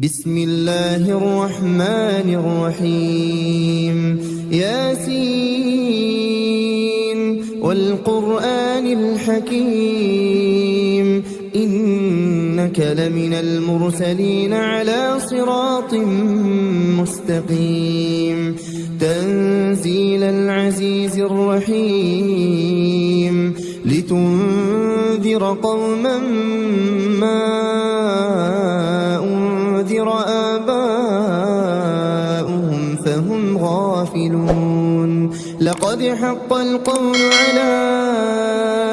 بسم الله الرحمن الرحيم ياسين والقرآن الحكيم إنك لمن المرسلين على صراط مستقيم تنزيل العزيز الرحيم لتنذر قوما ما أنذر آباؤهم فهم غافلون لقد حق القول على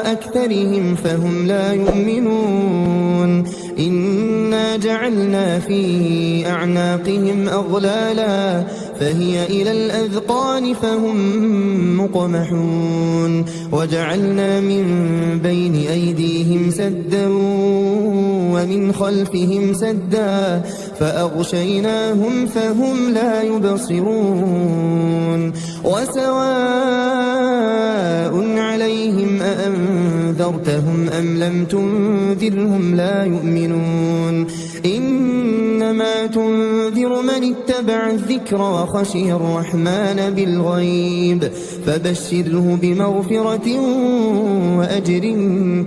أكثرهم فهم لا يؤمنون إنا جعلنا في أعناقهم أغلالا فهي إلى الأذقان فهم مقمحون وجعلنا من بين أيديهم سدا ومن خلفهم سدا فأغشيناهم فهم لا يبصرون وسواء عليهم أأنذرتهم أم لم تنذرهم لا يؤمنون إنما تنذر من اتبع الذكر وخشي الرحمن بالغيب فبشره بمغفرة وأجر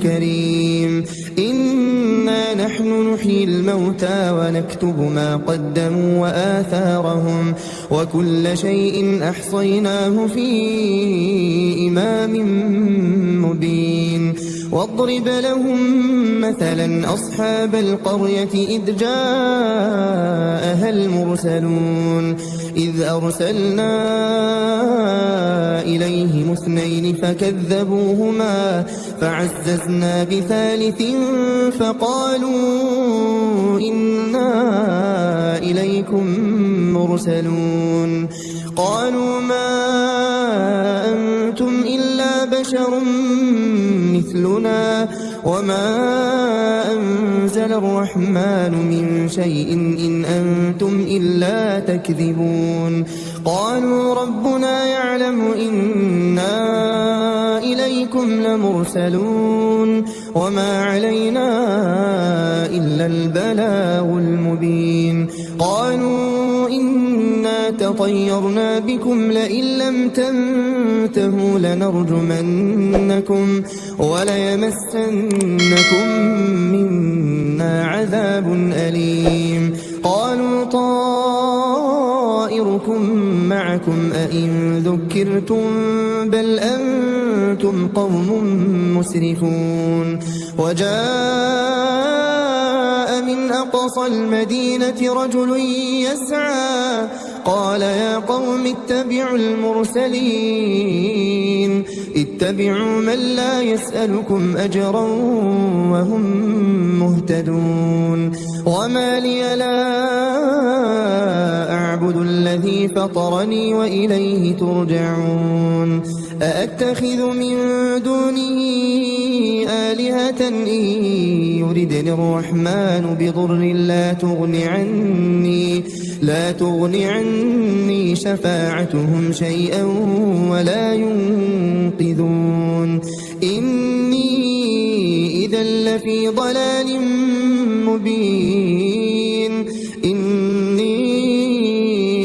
كريم إنا نحن نحيي الموتى ونكتب ما قدموا وآثارهم وكل شيء أحصيناه في إمام مبين واضرب لهم مثلا أصحاب القرية إذ جاءها المرسلون إذ أرسلنا إليهم اثنين فكذبوهما فعززنا بثالث فقالوا إنا إليكم مرسلون قالوا ما أنتم إلا بشر مثلنا وما أنزل الرحمن من شيء إن أنتم إلا تكذبون قالوا ربنا يعلم إنا إليكم لمرسلون وما علينا إلا البلاغ المبين قالوا إنا تطيرنا بكم لئن لم تنتهوا لنرجمنكم وليمسنكم منا عذاب أليم قالوا طائركم معكم أئن ذكرتم بل أنتم قوم مسرفون وجاء من أقصى المدينة رجل يسعى قال يا قوم اتبعوا المرسلين اتبعوا من لا يسألكم أجرا وهم مهتدون وما لي لا أعبد الذي فطرني وإليه ترجعون أأتخذ من دونه آلهة إن يردني الرحمن بضر لا تغني عني شفاعتهم شيئا ولا ينقذون إني إذا لفي ضلال مبين إني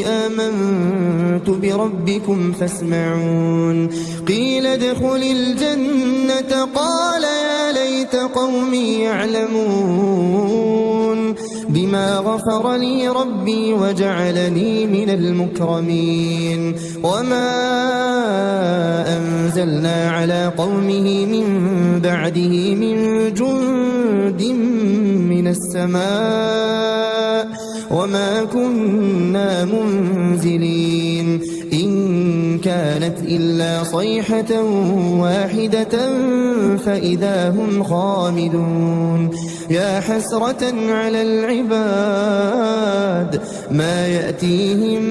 آمنت بربكم فاسمعون قيل ادخل الجنة قال يا ليت قومي يعلمون بما غفر لي ربي وجعلني من المكرمين وما أنزلنا على قومه من بعده من جند من السماء وما كنا منزلين إن كانت إلا صيحة واحدة فإذا هم خامدون يا حسرة على العباد ما يأتيهم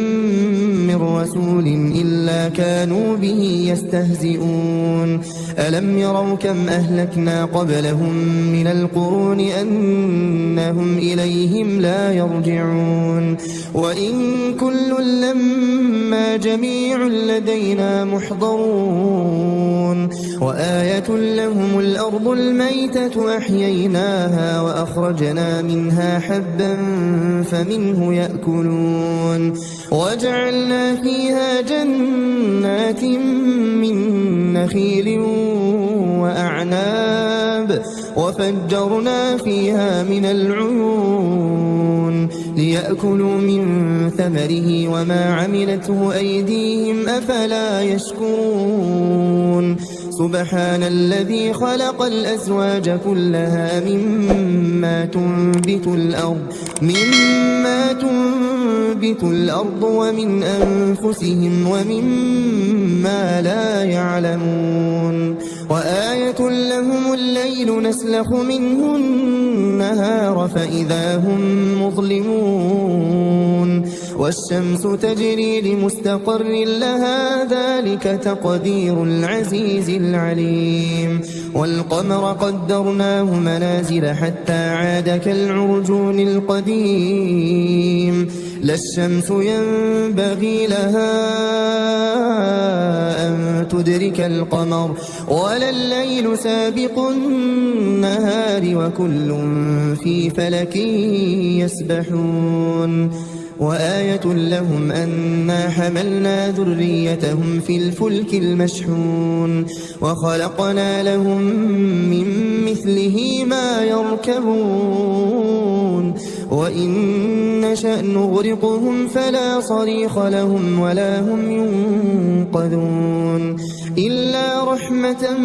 من رسول إلا كانوا به يستهزئون ألم يروا كم أهلكنا قبلهم من القرون أنهم إليهم لا يرجعون وإن كل لما جميع لدينا لدينا محضرون وآية لهم الأرض الميتة أحييناها وأخرجنا منها حبا فمنه يأكلون وجعلنا فيها جنات من نخيل وأعناب وفجرنا فيها من العيون ليأكلوا من ثمره وما عملته أيديهم أفلا يشكرون سبحان الذي خلق الأزواج كلها مما تنبت الأرض ومن أنفسهم ومما لا يعلمون وآية لهم الليل نسلخ منه النهار فإذا هم مظلمون والشمس تجري لمستقر لها ذلك تقدير العزيز العليم والقمر قدرناه منازل حتى عاد كالعرجون القديم لا الشمس ينبغي لها أن تدرك القمر ولا الليل سابق النهار وكل في فلك يسبحون وآية لهم أنا حملنا ذريتهم في الفلك المشحون وخلقنا لهم من مثله ما يركبون وإن نشأ نغرقهم فلا صريخ لهم ولا هم ينقذون إلا رحمة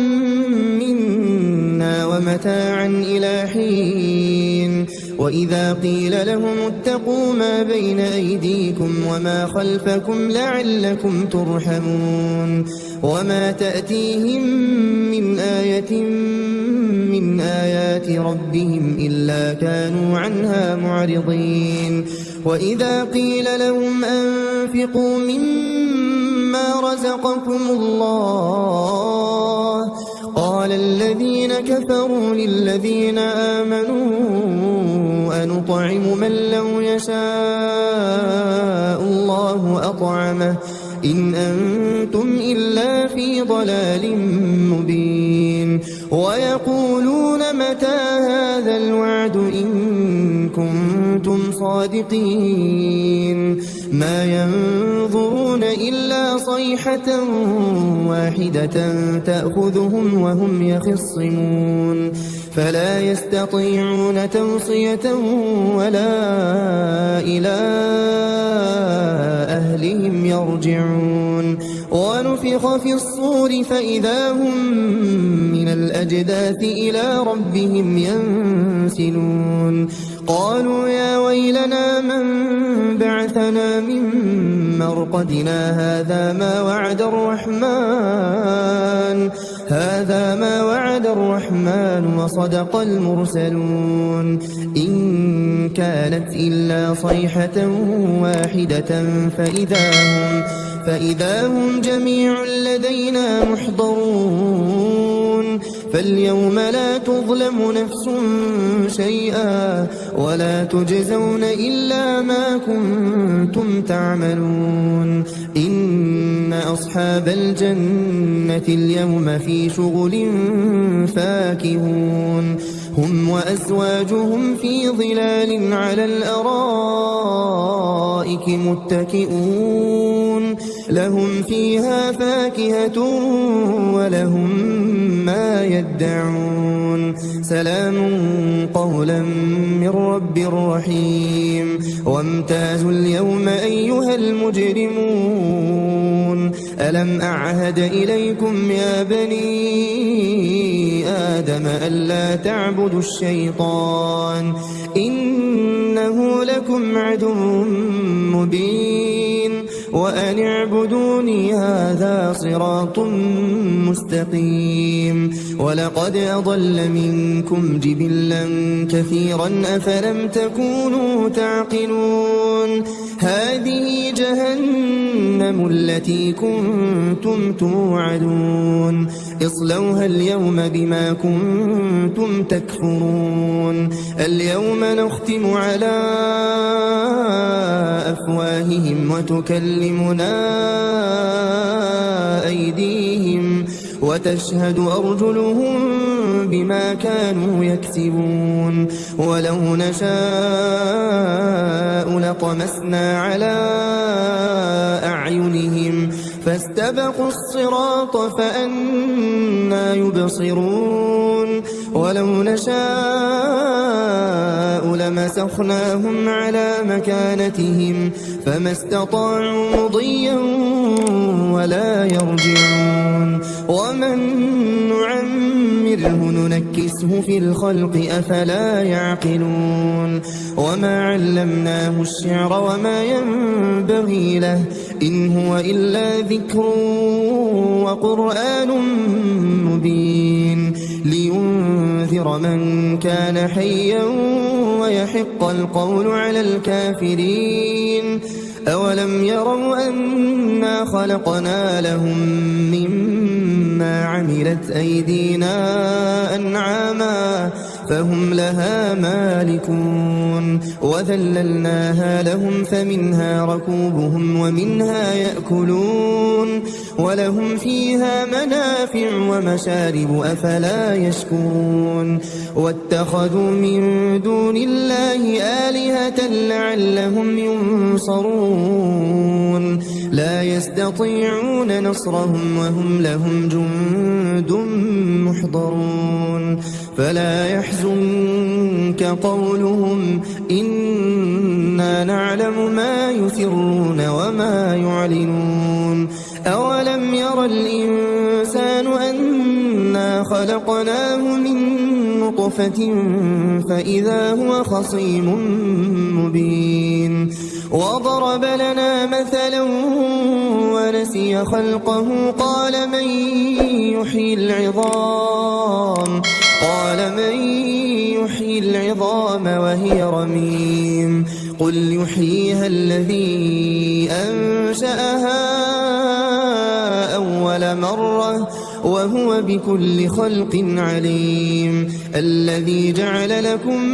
منا ومتاعا إلى حين وإذا قيل لهم اتقوا ما بين أيديكم وما خلفكم لعلكم ترحمون وما تأتيهم من آية من آيات ربهم إلا كانوا عنها معرضين وإذا قيل لهم أنفقوا مما رزقكم الله قال الذين كفروا للذين آمنوا أنطعم من لو يشاء الله أطعمه إن أنتم إلا في ضلال مبين ويقولون متى هذا الوعد إن كنتم صادقين ما ينظرون إلا صيحة واحدة تأخذهم وهم يخصمون فلا يستطيعون توصية ولا إلى أهلهم يرجعون ونفخ في الصور فإذا هم من الأجداث إلى ربهم ينسلون قالوا يا ويلنا من بعثنا من مرقدنا هذا ما وعد الرحمن وصدق المرسلون إن كانت إلا صيحة واحدة فإذا هم جميع لدينا محضرون فاليوم لا تظلم نفس شيئا ولا تجزون إلا ما كنتم تعملون إن أصحاب الجنة اليوم في شغل فاكهون هم وأزواجهم في ظلال على الأرائك متكئون لهم فيها فاكهة ولهم ما يدعون سلام قولا من رب رحيم وامتازوا اليوم أيها المجرمون ألم أعهد إليكم يا بني آدم ألا تعبدوا الشيطان إنه لكم عدو مبين وأن اعبدوني هذا صراط مستقيم ولقد أضل منكم جبلا كثيرا أفلم تكونوا تعقلون هذه جهنم التي كنتم توعدون اصلوها اليوم بما كنتم تكفرون اليوم نختم على أفواههم وتكلمنا أيديهم وتشهد أرجلهم بما كانوا يكسبون ولو نشاء لطمسنا على أعينهم فاستبقوا الصراط فأنى يبصرون ولو نشاء لمسخناهم على مكانتهم فما استطاعوا مضيا ولا يرجعون ومن نعمره ننكسه في الخلق أفلا يعقلون وما علمناه الشعر وما ينبغي له إن هو إلا ذكر وقرآن مبين لينذر من كان حيا ويحق القول على الكافرين أولم يروا أنا خلقنا لهم مما عملت أيدينا أنعاما فهم لها مالكون وذللناها لهم فمنها ركوبهم ومنها يأكلون ولهم فيها منافع ومشارب أفلا يشكرون واتخذوا من دون الله آلهة لعلهم ينصرون لا يستطيعون نصرهم وهم لهم جند محضرون فلا يحزنك قولهم إنا نعلم ما يسرون وما يعلنون أولم ير الإنسان أنا خلقناه من نطفة فإذا هو خصيم مبين وضرب لنا مثلا ونسي خلقه قال من يحيي العظام وهي رميم قل يحييها الذي أنشأها أول مرة وهو بكل خلق عليم الذي جعل لكم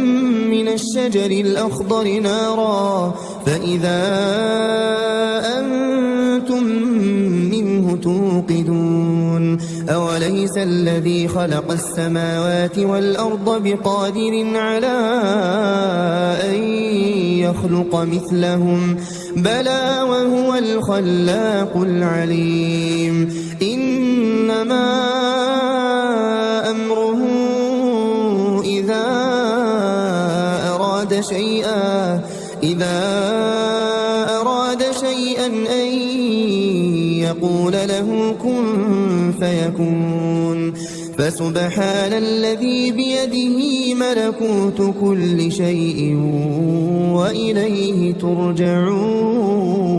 من الشجر الأخضر نارا فإذا أنتم منه توقدون أوليس الذي خلق السماوات والأرض بقادر على أن يخلق مثلهم بلى وهو الخلاق العليم إنما أمره إذا أراد شيئا أن يقول له كن فيكون فسبحان الذي بيده ملكوت كل شيء وإليه ترجعون